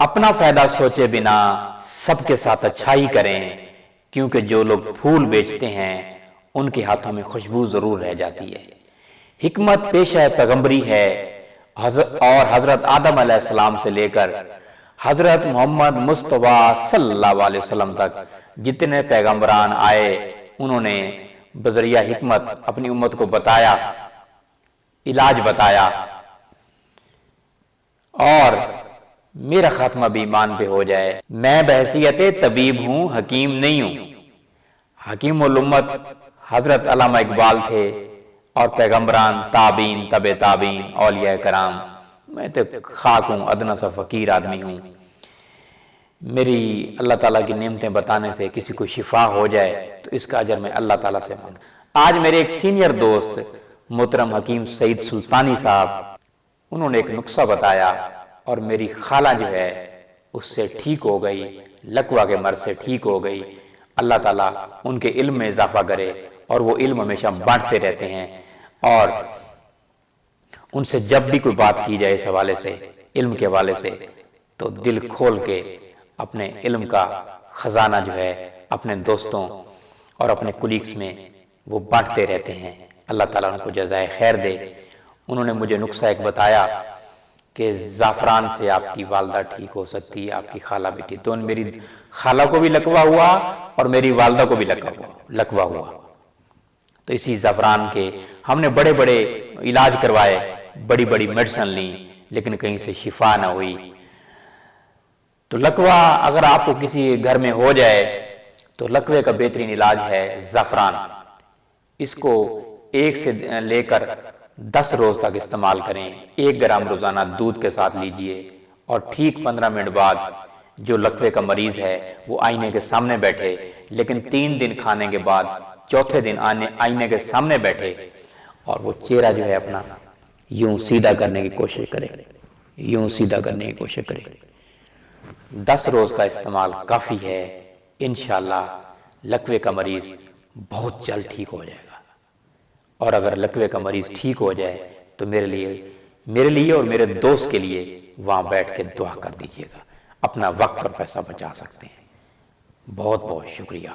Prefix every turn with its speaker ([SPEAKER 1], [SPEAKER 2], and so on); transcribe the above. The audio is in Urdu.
[SPEAKER 1] اپنا فائدہ سوچے بنا سب کے ساتھ اچھائی کریں، کیونکہ جو لوگ پھول بیچتے ہیں ان کے ہاتھوں میں خوشبو ضرور رہ جاتی ہے۔ حکمت پیشہ پیغمبری ہے، اور حضرت آدم علیہ السلام سے لے کر حضرت محمد مصطفیٰ صلی اللہ علیہ وسلم تک جتنے پیغمبران آئے انہوں نے بذریعہ حکمت اپنی امت کو بتایا، علاج بتایا، اور میرا خاتمہ بھی ایمان پہ ہو جائے۔ میں بحیثیت طبیب ہوں، حکیم نہیں ہوں۔ حکیم الامت حضرت علامہ اقبال تھے، اور پیغمبران، تابعین، تبع تابعین، اولیاء کرام۔ میں تو خاک ہوں، ادنا سا فقیر آدمی ہوں۔ میری اللہ تعالیٰ کی نعمتیں بتانے سے کسی کو شفا ہو جائے تو اس کا اجر میں اللہ تعالیٰ سے مانگتا ہوں۔ آج میرے ایک سینئر دوست محترم حکیم سعید سلطانی صاحب، انہوں نے ایک نسخہ بتایا اور میری خالہ جو ہے اس سے ٹھیک ہو گئی، لکوہ کے مرض سے ٹھیک ہو گئی۔ اللہ تعالیٰ ان کے علم میں اضافہ کرے، اور وہ علم ہمیشہ بانٹتے رہتے ہیں، اور ان سے جب بھی کوئی بات کی جائے اس حوالے سے، علم کے حوالے سے، تو دل کھول کے اپنے علم کا خزانہ جو ہے اپنے دوستوں اور اپنے کولیگز میں وہ بانٹتے رہتے ہیں۔ اللہ تعالیٰ ان کو جزائے خیر دے۔ انہوں نے مجھے نسخہ ایک بتایا کہ زعفران سے آپ کی والدہ ٹھیک ہو سکتی ہے، آپ کی خالہ بھی ٹھیک۔ تو میری خالہ کو بھی لکوہ ہوا اور میری والدہ کو بھی لکوہ ہوا۔ تو اسی زعفران کے ہم نے بڑے بڑے علاج کروائے، بڑی بڑی میڈیسن لیں، لیکن کہیں سے شفا نہ ہوئی۔ تو لکوہ اگر آپ کو کسی گھر میں ہو جائے تو لکوے کا بہترین علاج ہے زعفران۔ اس کو 1 سے لے کر 10 روز تک استعمال کریں۔ 1 گرام روزانہ دودھ کے ساتھ لیجئے، اور ٹھیک 15 منٹ بعد جو لکوے کا مریض ہے وہ آئینے کے سامنے بیٹھے، لیکن 3 دن کھانے کے بعد چوتھے دن آئینے کے سامنے بیٹھے، اور وہ چہرہ جو ہے اپنا یوں سیدھا کرنے کی کوشش کرے، یوں سیدھا کرنے کی کوشش کرے۔ 10 روز کا استعمال کافی ہے، انشاءاللہ لکوے کا مریض بہت جلد ٹھیک ہو جائے گا۔ اور اگر لکوے کا مریض ٹھیک ہو جائے تو میرے لیے اور میرے دوست کے لیے وہاں بیٹھ کے دعا کر دیجئے گا، اپنا وقت اور پیسہ بچا سکتے ہیں۔ بہت بہت شکریہ۔